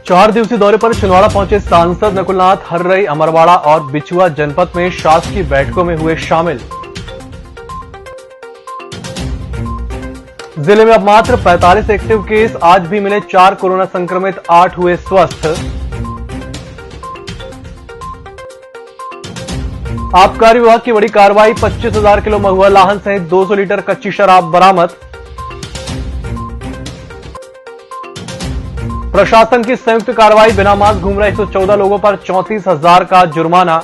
4 दिवसीय दौरे पर छिंदवाड़ा पहुंचे सांसद नकुलनाथ हर्रई अमरवाड़ा और बिछुआ जनपद में शासकीय बैठकों में हुए शामिल। जिले में अब मात्र 45 एक्टिव केस, आज भी मिले 4 कोरोना संक्रमित, 8 हुए स्वस्थ। आबकारी विभाग की बड़ी कार्रवाई, 25,000 किलो महुआ लाहन सहित 200 लीटर कच्ची शराब बरामद। प्रशासन की संयुक्त कार्रवाई, बिना मास्क घूम रहे 114 लोगों पर 34,000 का जुर्माना।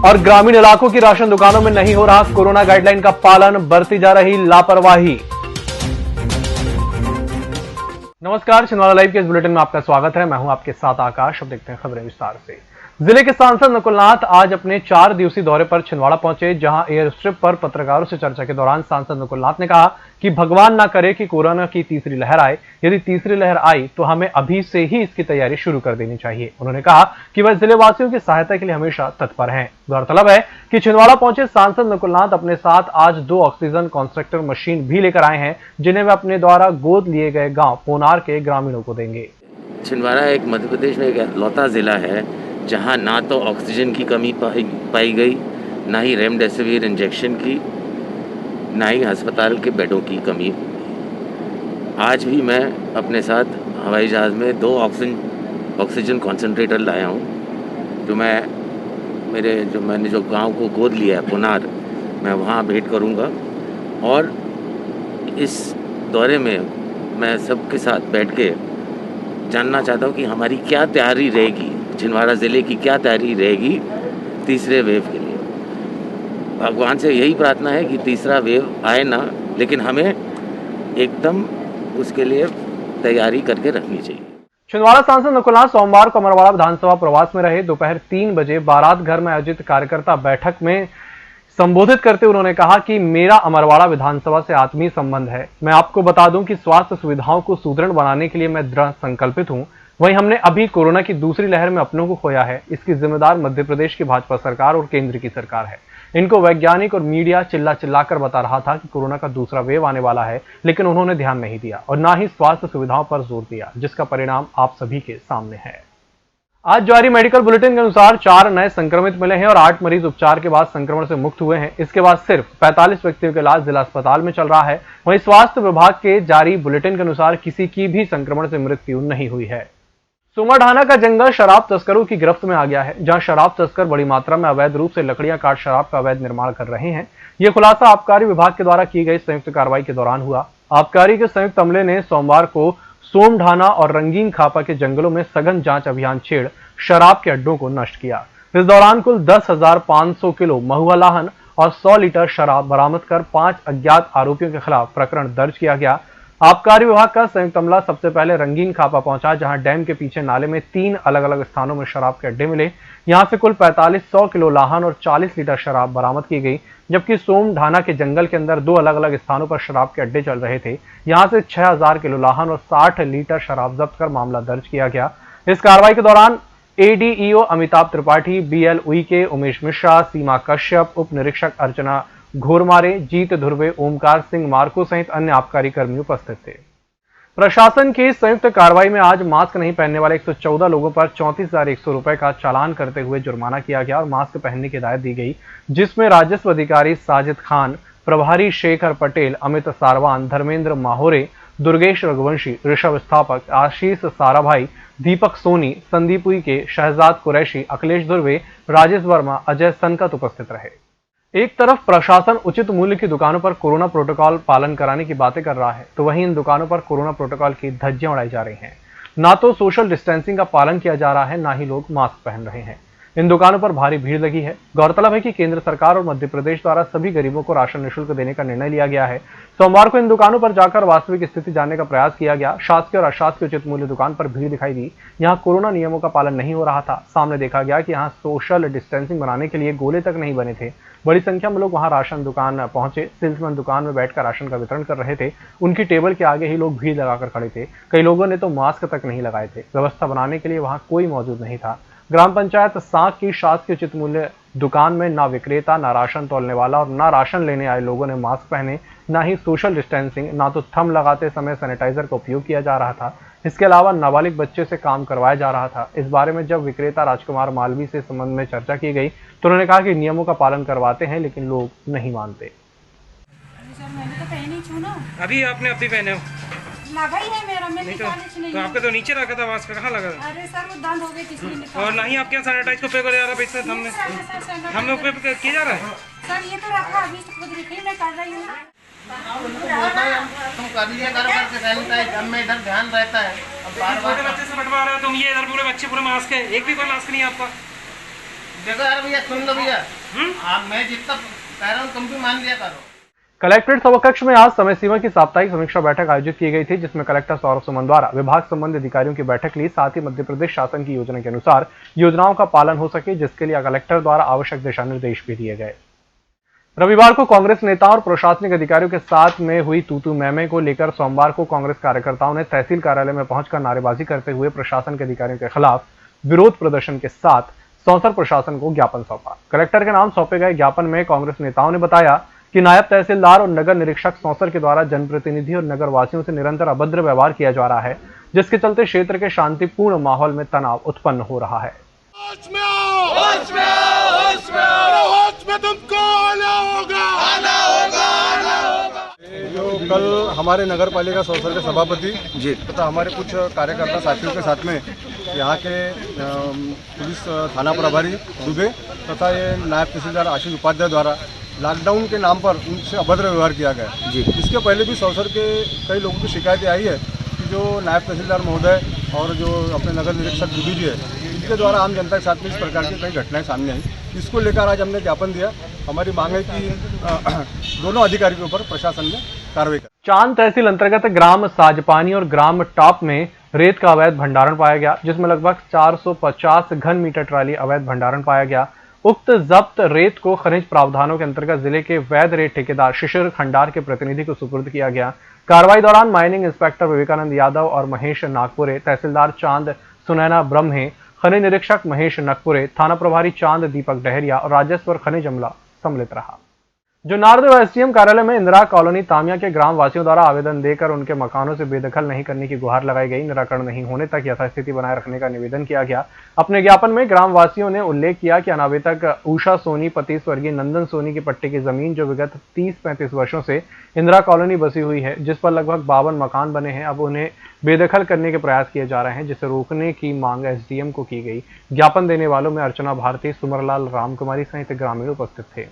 और ग्रामीण इलाकों की राशन दुकानों में नहीं हो रहा कोरोना गाइडलाइन का पालन, बरती जा रही लापरवाही। नमस्कार, छिंदवाड़ा लाइव के इस बुलेटिन में आपका स्वागत है। मैं हूं आपके साथ आकाश। अब देखते हैं खबरें विस्तार से। जिले के सांसद नकुलनाथ आज अपने 4 दिवसीय दौरे पर छिंदवाड़ा पहुंचे, जहां एयर स्ट्रिप पर पत्रकारों से चर्चा के दौरान सांसद नकुलनाथ ने कहा कि भगवान ना करे कि कोरोना की तीसरी लहर आए। यदि तीसरी लहर आई तो हमें अभी से ही इसकी तैयारी शुरू कर देनी चाहिए। उन्होंने कहा कि वह जिले वासियों की सहायता के लिए हमेशा तत्पर हैं। गौरतलब है कि छिंदवाड़ा पहुंचे सांसद नकुलनाथ अपने साथ आज 2 ऑक्सीजन कॉन्सेंट्रेटर मशीन भी लेकर आए हैं, जिन्हें वे अपने द्वारा गोद लिए गए गांव पोनार के ग्रामीणों को देंगे। छिंदवाड़ा एक मध्य प्रदेश में एक लौता जिला है जहां ना तो ऑक्सीजन की कमी पाई गई, ना ही रेमडेसिविर इंजेक्शन की, ना ही अस्पताल के बेडों की कमी। आज भी मैं अपने साथ हवाई जहाज़ में 2 ऑक्सीजन कॉन्सेंट्रेटर लाया हूं, मैंने जो गांव को गोद लिया है पुनार, मैं वहां भेंट करूंगा। और इस दौरे में मैं सबके साथ बैठ के जानना चाहता हूं कि हमारी क्या तैयारी रहेगी, छिंदवाड़ा ज़िले की क्या तैयारी रहेगी तीसरे वेव के लिए। भगवान से यही प्रार्थना है कि तीसरा वेव आए ना, लेकिन हमें एकदम उसके लिए तैयारी करके रखनी चाहिए। छिंदवाड़ा सांसद नकुलनाथ सोमवार को अमरवाड़ा विधानसभा प्रवास में रहे। दोपहर 3 बजे बारात घर में आयोजित कार्यकर्ता बैठक में संबोधित करते उन्होंने कहा कि मेरा अमरवाड़ा विधानसभा से आत्मीय संबंध है। मैं आपको बता दूं कि स्वास्थ्य सुविधाओं को सुदृढ़ बनाने के लिए मैं दृढ़ संकल्पित हूं। वहीं हमने अभी कोरोना की दूसरी लहर में अपनों को खोया है। इसकी जिम्मेदार मध्य प्रदेश की भाजपा सरकार और केंद्र की सरकार है। इनको वैज्ञानिक और मीडिया चिल्लाकर बता रहा था कि कोरोना का दूसरा वेव आने वाला है, लेकिन उन्होंने ध्यान नहीं दिया और ना ही स्वास्थ्य सुविधाओं पर जोर दिया, जिसका परिणाम आप सभी के सामने है। आज जारी मेडिकल बुलेटिन के अनुसार 4 नए संक्रमित मिले हैं और 8 मरीज उपचार के बाद संक्रमण से मुक्त हुए हैं। इसके बाद सिर्फ 45 व्यक्तियों का इलाज जिला अस्पताल में चल रहा है। वहीं स्वास्थ्य विभाग के जारी बुलेटिन के अनुसार किसी की भी संक्रमण से मृत्यु नहीं हुई है। सुमरढाना का जंगल शराब तस्करों की गिरफ्त में आ गया है, जहां शराब तस्कर बड़ी मात्रा में अवैध रूप से लकड़ियां काट शराब का अवैध निर्माण कर रहे हैं। यह खुलासा आबकारी विभाग के द्वारा की गई संयुक्त कार्रवाई के दौरान हुआ। आबकारी के संयुक्त अमले ने सोमवार को सोमढाना और रंगीन खापा के जंगलों में सघन जांच अभियान छेड़ शराब के अड्डों को नष्ट किया। इस दौरान कुल 10,500 किलो महुआ लाहन और 100 लीटर शराब बरामद कर 5 अज्ञात आरोपियों के खिलाफ प्रकरण दर्ज किया गया। आबकारी विभाग का संयुक्त अमला सबसे पहले रंगीन खापा पहुंचा, जहां डैम के पीछे नाले में 3 अलग अलग स्थानों में शराब के अड्डे मिले। यहां से कुल 4500 किलो लाहन और 40 लीटर शराब बरामद की गई, जबकि सोमढाना के जंगल के अंदर 2 अलग अलग स्थानों पर शराब के अड्डे चल रहे थे। यहां से 6000 किलो लाहन और 60 लीटर शराब जब्त कर मामला दर्ज किया गया। इस कार्रवाई के दौरान एडीईओ अमिताभ त्रिपाठी, बीएल उइके, उमेश मिश्रा, सीमा कश्यप, उप निरीक्षक अर्चना घोरमारे, जीत धुर्वे, ओमकार सिंह मार्को सहित अन्य आबकारी कर्मी उपस्थित थे। प्रशासन की संयुक्त कार्रवाई में आज मास्क नहीं पहनने वाले 114 लोगों पर 34,100 रुपए का चालान करते हुए जुर्माना किया गया और मास्क पहनने की हिदायत दी गई, जिसमें राजस्व अधिकारी साजिद खान, प्रभारी शेखर पटेल, अमित सारवान, धर्मेंद्र माहोरे, दुर्गेश रघुवंशी, ऋषभ स्थापक, आशीष साराभाई, दीपक सोनी, संदीप उइके, शहजाद कुरैशी, अखिलेश धुर्वे, राजेश वर्मा, अजय सनकत उपस्थित रहे। एक तरफ प्रशासन उचित मूल्य की दुकानों पर कोरोना प्रोटोकॉल पालन कराने की बातें कर रहा है, तो वहीं इन दुकानों पर कोरोना प्रोटोकॉल की धज्जियां उड़ाई जा रही हैं। ना तो सोशल डिस्टेंसिंग का पालन किया जा रहा है, ना ही लोग मास्क पहन रहे हैं। इन दुकानों पर भारी भीड़ लगी है। गौरतलब है कि केंद्र सरकार और मध्य प्रदेश द्वारा सभी गरीबों को राशन निःशुल्क देने का निर्णय लिया गया है। सोमवार को इन दुकानों पर जाकर वास्तविक स्थिति जानने का प्रयास किया गया। शासकीय और अशासकीय उचित मूल्य दुकान पर भीड़ दिखाई दी। यहाँ कोरोना नियमों का पालन नहीं हो रहा था। सामने देखा गया कि यहाँ सोशल डिस्टेंसिंग बनाने के लिए गोले तक नहीं बने थे। बड़ी संख्या में लोग वहां राशन दुकान पहुंचे। सेल्समैन दुकान में बैठकर राशन का वितरण कर रहे थे। उनकी टेबल के आगे ही लोग भीड़ लगाकर खड़े थे। कई लोगों ने तो मास्क तक नहीं लगाए थे। व्यवस्था बनाने के लिए वहां कोई मौजूद नहीं था। ग्राम पंचायत सांक की शासकीय उचित मूल्य दुकान में ना विक्रेता, ना राशन तोलने वाला और ना राशन लेने आए लोगों ने मास्क पहने, ना ही सोशल डिस्टेंसिंग, ना तो थंब लगाते समय सैनिटाइजर का उपयोग किया जा रहा था। इसके अलावा नाबालिग बच्चे से काम करवाया जा रहा था। इस बारे में जब विक्रेता राजकुमार मालवी से संबंध में चर्चा की गई तो उन्होंने कहा कि नियमों का पालन करवाते हैं, लेकिन लोग नहीं मानते। सर मैंने तो पहनी छू ना, अभी आपने अपनी पहने हो लगा ही है मेरा, मैं नहीं नहीं तो आपका तो नीचे रखा था मास्क, कहाँ लगा था? अरे सर वो दांत हो गए इसलिए निकाल। और ना ही आपके यहाँ सैनिटाइज को पे कर जा रहा है इससे हमने पे किया जा रहा है। सर ये तो रखा अभी खुद रखी मैं कर रही हूँ। तुम कर लिया घर से सैनिटाइज, अब मैं इधर ध्यान रहता है। अब बार छोटे बच्चे से बंटवा रहे हो तुम, ये इधर पूरे बच्चे पूरे मास्क है, एक भी कोई मास्क नहीं है आपका। देखो यार भैया, सुन लो भैया, आप मैं जितना कह रहा हूँ तुम भी मान लिया करो। कलेक्ट्रेट सभाकक्ष में आज समय सीमा की साप्ताहिक समीक्षा बैठक आयोजित की गई थी, जिसमें कलेक्टर सौरभ सुमन द्वारा विभाग संबंधी अधिकारियों की बैठक ली। साथ ही मध्य प्रदेश शासन की योजना के अनुसार योजनाओं का पालन हो सके, जिसके लिए कलेक्टर द्वारा आवश्यक दिशा निर्देश भी दिए गए। रविवार को कांग्रेस नेताओं और प्रशासनिक अधिकारियों के साथ में हुई तू मैमे को लेकर सोमवार को कांग्रेस कार्यकर्ताओं ने तहसील कार्यालय में पहुंचकर नारेबाजी करते हुए प्रशासन के अधिकारियों के खिलाफ विरोध प्रदर्शन के साथ सौंसर प्रशासन को ज्ञापन सौंपा। कलेक्टर के नाम सौंपे गए ज्ञापन में कांग्रेस नेताओं ने बताया कि नायब तहसीलदार और नगर निरीक्षक सौंसर के द्वारा जनप्रतिनिधि और नगर वासियों से निरंतर अभद्र व्यवहार किया जा रहा है, जिसके चलते क्षेत्र के शांतिपूर्ण माहौल में तनाव उत्पन्न हो रहा है। जो कल हमारे नगर पालिका सौंसर के सभापति जी तथा हमारे कुछ कार्यकर्ता साथियों के साथ में यहाँ के पुलिस थाना प्रभारी दुबे तथा ये नायब तहसीलदार आशीष उपाध्याय द्वारा लॉकडाउन के नाम पर उनसे अभद्र व्यवहार किया गया जी। इसके पहले भी सौंसर के कई लोगों की शिकायतें आई है कि जो नायब तहसीलदार महोदय और जो अपने नगर निरीक्षक दुबे जी है, इनके द्वारा आम जनता के साथ में इस प्रकार की कई घटनाएं सामने आई। इसको लेकर आज हमने ज्ञापन दिया। हमारी मांग है कि दोनों अधिकारियों के ऊपर प्रशासन ने कार्रवाई करे। चांद तहसील अंतर्गत ग्राम साजपानी और ग्राम टॉप में रेत का अवैध भंडारण पाया गया, जिसमें लगभग 450 घन मीटर ट्राली अवैध भंडारण पाया गया। उक्त जब्त रेत को खनिज प्रावधानों के अंतर्गत जिले के वैध रेत ठेकेदार शिशिर खंडार के प्रतिनिधि को सुपुर्द किया गया। कार्रवाई दौरान माइनिंग इंस्पेक्टर विवेकानंद यादव और महेश नागपुरे, तहसीलदार चांद सुनैना ब्रह्मे, खनिज निरीक्षक महेश नकपुरे, थाना प्रभारी चांद दीपक डहरिया और राजस्व और खनिज अमला सम्मिलित रहा। जो नारदेव एसडीएम कार्यालय में इंदिरा कॉलोनी तामिया के ग्राम वासियों द्वारा आवेदन देकर उनके मकानों से बेदखल नहीं करने की गुहार लगाई गई। निराकरण नहीं होने तक यथास्थिति बनाए रखने का निवेदन किया गया। अपने ज्ञापन में ग्राम वासियों ने उल्लेख किया कि अनावेतक उषा सोनी पति स्वर्गीय नंदन सोनी के पट्टे की जमीन जो विगत 30-35 वर्षों से इंदिरा कॉलोनी बसी हुई है, जिस पर लगभग 52 मकान बने हैं, अब उन्हें बेदखल करने के प्रयास किए जा रहे हैं, जिसे रोकने की मांग एसडीएम को की गई। ज्ञापन देने वालों में अर्चना भारती, सुमरलाल, रामकुमारी सहित ग्रामीण उपस्थित थे।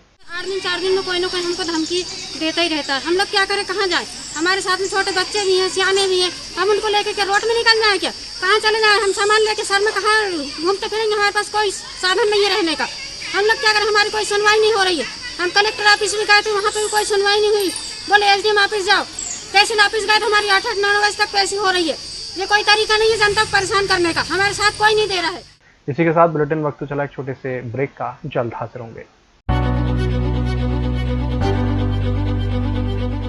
4 दिन में कोई ना कोई हमको धमकी देता ही रहता है। हम लोग क्या करें, कहाँ जाए? हमारे साथ में छोटे बच्चे भी हैं, सियाने भी हैं। हम उनको लेके क्या रोड में निकल जाए क्या? कहाँ चले जाए? हम सामान लेके सर में कहाँ घूमते फिरेंगे? हमारे पास कोई साधन नहीं है रहने का। हम लोग क्या करें? हमारी कोई सुनवाई नहीं हो रही है। हम कलेक्टर ऑफिस भी गए थे, वहाँ पे भी कोई सुनवाई नहीं हुई। बोले एसडीएम ऑफिस जाओ। तहसील ऑफिस गए तो हमारी 8-9 बजे तक पैसी हो रही है। ये कोई तरीका नहीं है जनता को परेशान करने का। हमारे साथ कोई नहीं दे रहा है। इसी के साथ बुलेटिन वक्त चला एक छोटे से ब्रेक का, जल्द हाजिर होंगे।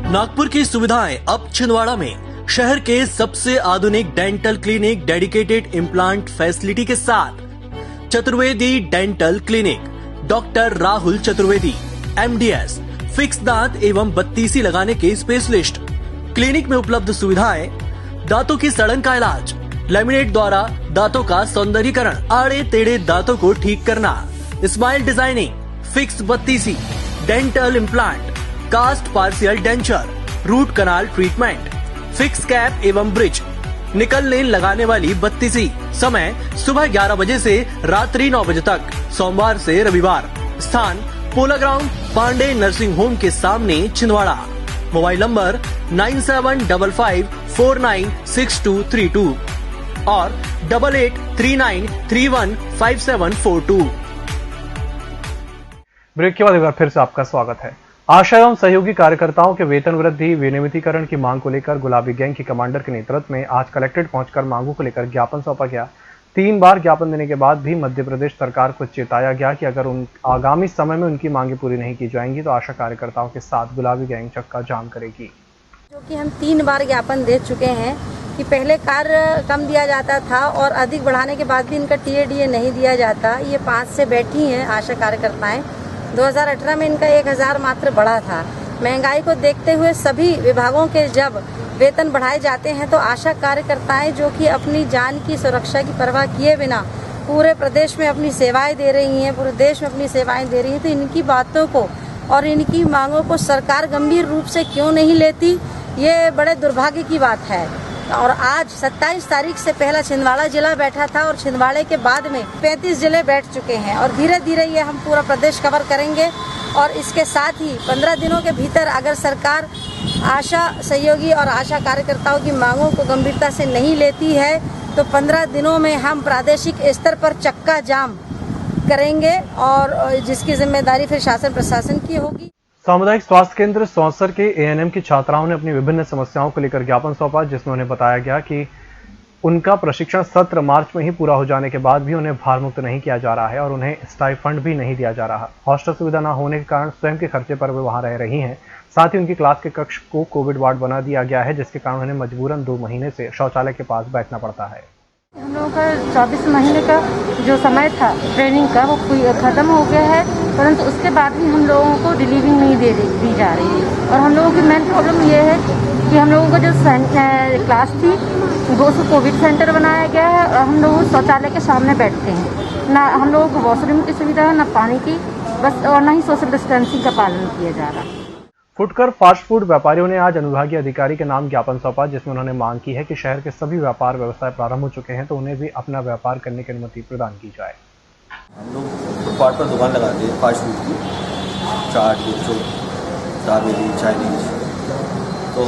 नागपुर की सुविधाएं अब छिंदवाड़ा में। शहर के सबसे आधुनिक dental clinic dedicated implant facility के साथ Chaturvedi dental clinic, doctor Rahul Chaturvedi, MDS, fix दांत एवं बत्तीसी लगाने के स्पेशलिस्ट। क्लिनिक में उपलब्ध सुविधाएं: दांतों की सड़न का इलाज, लैमिनेट द्वारा दांतों का सौंदर्यीकरण, आड़े टेढ़े दांतों को ठीक करना, स्माइल डिजाइनिंग, फिक्स बत्तीसी, dental implant, cast partial denture, root canal treatment, fix cap एवं ब्रिज, निकल लेन लगाने वाली बत्तीसी। समय सुबह 11 बजे से रात्रि 9 बजे तक, सोमवार से रविवार। स्थान पोला ग्राउंड, पांडे नर्सिंग होम के सामने, छिंदवाड़ा। मोबाइल नंबर 9755496232 और 8839315742। ब्रेक के बाद एक बार फिर से आपका स्वागत है। आशा एवं सहयोगी कार्यकर्ताओं के वेतन वृद्धि विनियमितीकरण की मांग को लेकर गुलाबी गैंग के कमांडर के नेतृत्व में आज कलेक्ट्रेट पहुंचकर मांगों को लेकर ज्ञापन सौंपा गया। 3 बार ज्ञापन देने के बाद भी मध्य प्रदेश सरकार को चेताया गया कि अगर आगामी समय में उनकी मांगे पूरी नहीं की जाएंगी तो आशा कार्यकर्ताओं के साथ गुलाबी गैंग चक्का जाम करेगी। क्योंकि हम 3 बार ज्ञापन दे चुके हैं कि पहले कार्य कम दिया जाता था और अधिक बढ़ाने के बाद भी इनका टीएडीए नहीं दिया जाता। ये 5 से बैठी हैं आशा कार्यकर्ताएं। 2018 में इनका 1000 मात्र बढ़ा था। महंगाई को देखते हुए सभी विभागों के जब वेतन बढ़ाए जाते हैं तो आशा कार्यकर्ताएं जो कि अपनी जान की सुरक्षा की परवाह किए बिना पूरे प्रदेश में अपनी सेवाएं दे रही हैं, पूरे देश में अपनी सेवाएं दे रही हैं, तो इनकी बातों को और इनकी मांगों को सरकार गंभीर रूप से क्यों नहीं लेती, ये बड़े दुर्भाग्य की बात है। और आज 27 तारीख से पहला छिंदवाड़ा जिला बैठा था और छिंदवाड़े के बाद में 35 जिले बैठ चुके हैं और धीरे धीरे ये हम पूरा प्रदेश कवर करेंगे। और इसके साथ ही 15 दिनों के भीतर अगर सरकार आशा सहयोगी और आशा कार्यकर्ताओं की मांगों को गंभीरता से नहीं लेती है तो 15 दिनों में हम प्रादेशिक स्तर पर चक्का जाम करेंगे और जिसकी जिम्मेदारी फिर शासन प्रशासन की होगी। सामुदायिक स्वास्थ्य केंद्र सौंसर के एएनएम की छात्राओं ने अपनी विभिन्न समस्याओं को लेकर ज्ञापन सौंपा, जिसमें उन्हें बताया गया कि उनका प्रशिक्षण सत्र मार्च में ही पूरा हो जाने के बाद भी उन्हें भारमुक्त नहीं किया जा रहा है और उन्हें स्टाइफंड भी नहीं दिया जा रहा। हॉस्टल सुविधा न होने के कारण स्वयं के खर्चे पर वे वहां रह रही हैं। साथ ही उनकी क्लास के कक्ष को कोविड वार्ड बना दिया गया है, जिसके कारण उन्हें मजबूरन 2 महीने से शौचालय के पास बैठना पड़ता है। हम लोगों का 24 महीने का जो समय था ट्रेनिंग का वो खत्म हो गया है, परंतु उसके बाद भी हम लोगों को डिलीवरिंग नहीं दी जा रही है। और हम लोगों की मेन प्रॉब्लम ये है कि हम लोगों को जो क्लास थी वो उसको कोविड सेंटर बनाया गया है और हम लोग शौचालय के सामने बैठते हैं। ना हम लोगों को वॉशरूम की सुविधा है, ना पानी की, बस, और ना ही सोशल डिस्टेंसिंग का पालन किया जा रहा है। फुटकर फास्ट फूड व्यापारियों ने आज अनुविभागीय अधिकारी के नाम ज्ञापन सौंपा, जिसमें उन्होंने मांग की है कि शहर के सभी व्यापार व्यवसाय प्रारंभ हो चुके हैं तो उन्हें भी अपना व्यापार करने की अनुमति प्रदान की जाए। हम लोग फुटपाथ पर दुकान लगाते हैं फास्ट फूड की, चाट, गुपचुप, दाबेली, चाइनीज। तो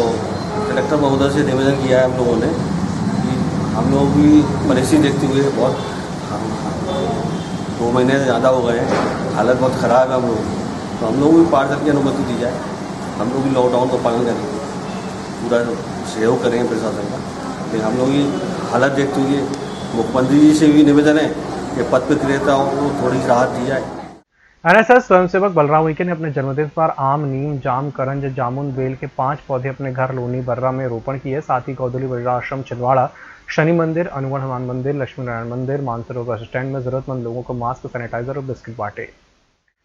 कलेक्टर महोदय से निवेदन किया है हम लोगों ने कि हम लोग भी परिस्थिति देखते हुए बहुत 2 महीने से ज़्यादा हो गए हैं, हालत बहुत ख़राब है हम लोग, तो हम लोग भी पार्सल की अनुमति दी जाए। हम लोग भी लॉकडाउन का पालन करेंगे, पूरा सहयोग करेंगे प्रशासन का। लेकिन हम लोग की हालत देखते हुए मुख्यमंत्री जी से भी निवेदन है कि पथ विक्रेताओं को थोड़ी राहत दी जाए। एनएसएस स्वयंसेवक बलराम उइके ने अपने जन्मदिन पर आम, नीम, जाम, करंज, जामुन, बेल के 5 पौधे अपने घर लोनी बर्रा में रोपण किए। साथ ही गौदली वज्राश्रम छिंदवाड़ा, शनि मंदिर, अनुगण हनुमान मंदिर, लक्ष्मी नारायण मंदिर, मानसरोवर बस स्टैंड में जरूरतमंद लोगों को मास्क, सैनिटाइजर और बिस्किट बांटे।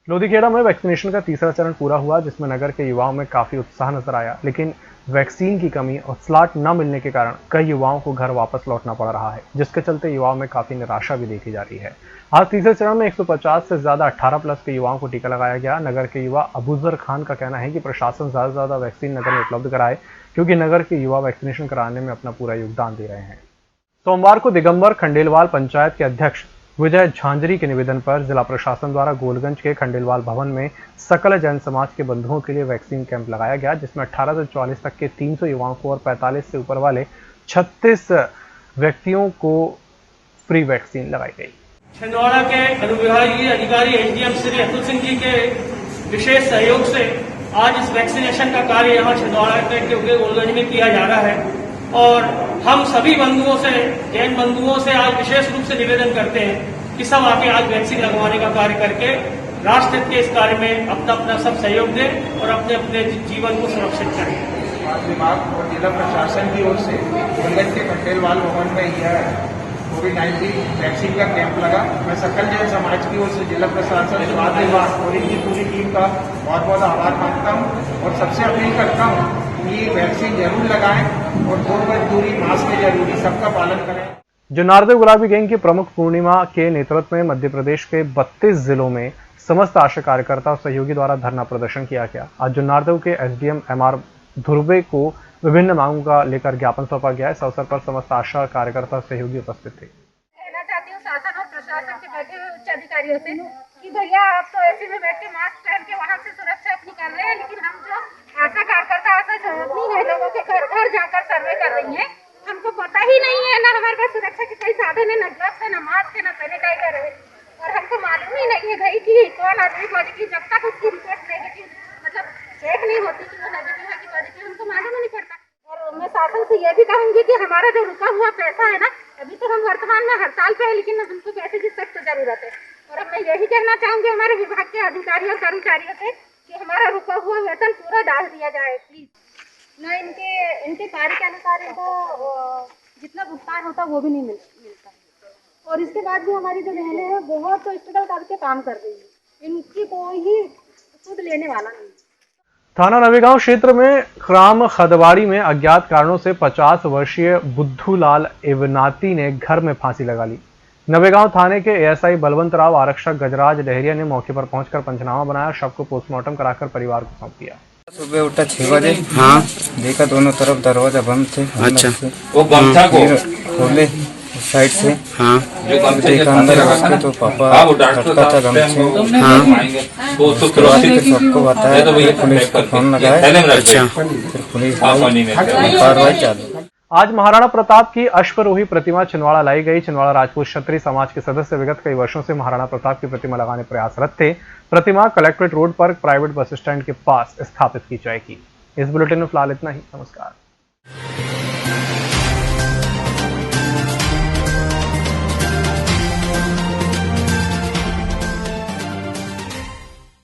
लोधीखेड़ा में वैक्सीनेशन का तीसरा चरण पूरा हुआ, जिसमें नगर के युवाओं में काफी उत्साह नजर आया, लेकिन वैक्सीन की कमी और स्लॉट न मिलने के कारण कई युवाओं को घर वापस लौटना पड़ रहा है, जिसके चलते युवाओं में काफी निराशा भी देखी जा रही है। आज तीसरे चरण में 150 से ज्यादा 18+ के युवाओं को टीका लगाया गया। नगर के युवा अबूजर खान का कहना है कि प्रशासन ज्यादा से ज्यादा वैक्सीन नगर में उपलब्ध कराए, क्योंकि नगर के युवा वैक्सीनेशन कराने में अपना पूरा योगदान दे रहे हैं। सोमवार को दिगंबर खंडेलवाल पंचायत के अध्यक्ष विजय झांझरी के निवेदन पर जिला प्रशासन द्वारा गोलगंज के खंडेलवाल भवन में सकल जैन समाज के बंधुओं के लिए वैक्सीन कैंप लगाया गया, जिसमें 18 से 44 तक के 300 युवाओं को और 45 से ऊपर वाले 36 व्यक्तियों को फ्री वैक्सीन लगाई गई। छिंदवाड़ा के अनुविभागीय अधिकारी एसडीएम श्री अतुल सिंह जी के विशेष सहयोग से आज इस वैक्सीनेशन का कार्य यहाँ छिंदवाड़ा के गोलगंज में किया जा रहा है और हम सभी बंधुओं से, जैन बंधुओं से आज विशेष रूप से निवेदन करते हैं कि सब आके आज वैक्सीन लगवाने का कार्य करके राष्ट्र के इस कार्य में अपना अपना सब सहयोग दें और अपने अपने जीवन को सुरक्षित करें। स्वास्थ्य विभाग और जिला प्रशासन की ओर से गोलगंज के खंडेलवाल भवन में यह कोविड-19 वैक्सीन का कैंप लगा। मैं सकल जैन समाज की ओर से जिला प्रशासन, स्वास्थ्य विभाग और इनकी पूरी टीम का बहुत बहुत आभार मानता हूँ और सबसे अपील करता हूँ कि वैक्सीन जरूर लगाएं और 2 गज दूरी, मास्क के जरूरी सबका पालन करें। जुन्नारदेव गुलाबी गैंग की प्रमुख पूर्णिमा के नेतृत्व में मध्य प्रदेश के 32 जिलों में समस्त आशा कार्यकर्ता और सहयोगी द्वारा धरना प्रदर्शन किया गया। आज जुन्नारदेव के एसडीएम एमआर धुर्वे को विभिन्न मांगों का लेकर ज्ञापन सौंपा गया। इस अवसर पर समस्त आशा कार्यकर्ता सहयोगी उपस्थित थे। कहना चाहती हूँ शासन और प्रशासन के बैठे हुए उच्च अधिकारियों से कि भैया आप तो ऐसे में बैठ के मास्क पहन के वहाँ से सुरक्षा अपनी कर रहे हैं, लेकिन हम जो आशा कार्यकर्ता आशा जरूरतनी है लोगों के घर घर जाकर सर्वे कर रही है, हमको पता ही नहीं है, ना हमारे पास सुरक्षा के कोई साधन है, न ग्लव्स है, न मास्क है, न सैनिटाइजर है और हमको मालूम ही नहीं है भाई कि कौन आदमी पॉजिटिव, जब तक उसकी रिपोर्ट नेगेटिव मतलब चेक नहीं होती कि वो नेगेटिव है कि पॉजिटिव, हमको मालूम ही नहीं पड़ता। और मैं शासन से ये भी कहूँगी कि हमारा जो रुका हुआ पैसा है ना, अभी तो हम वर्तमान में हड़ताल पे है, लेकिन हमको पैसे की सख्त जरूरत है और अब मैं यही कहना चाहूँगी हमारे विभाग के अधिकारियों और कर्मचारियों से कि हमारा रुका हुआ वेतन पूरा डाल दिया जाए प्लीज। न इनके कार्य के अनुसार इनको जितना भुगतान होता वो भी नहीं मिलता। और इसके बाद भी हमारी जो बहनें हैं बहुत स्ट्रगल करके काम कर रही है, इनकी कोई ही सुध लेने वाला नहीं। थाना नवेगांव क्षेत्र में ग्राम खदवाड़ी में अज्ञात कारणों से 50 वर्षीय बुद्धूलाल एवनाती ने घर में फांसी लगा ली। नवेगांव थाने के एएसआई बलवंत राव आरक्षक गजराज डहरिया ने मौके पर पहुंचकर पंचनामा बनाया, शव को पोस्टमार्टम कराकर परिवार को सौंप दिया। सुबह उठा 6 बजे, हाँ देखा दोनों तरफ दरवाजा बंद थे। अच्छा, वो गमछा को खोले साइड से, हाँ देखा अंदर उसके तो पापा लटका था गमछे, हाँ सबको बताया, पुलिस को फोन लगाया। अच्छा, फिर पुलिस कार्रवाई चालू। आज महाराणा प्रताप की अश्वरोही प्रतिमा छिंदवाड़ा लाई गई। छिंदवाड़ा राजपूत क्षत्रिय समाज के सदस्य विगत कई वर्षों से महाराणा प्रताप की प्रतिमा लगाने प्रयासरत थे। प्रतिमा कलेक्ट्रेट रोड पर प्राइवेट बस स्टैंड के पास स्थापित की जाएगी। इस बुलेटिन में फिलहाल इतना ही। नमस्कार।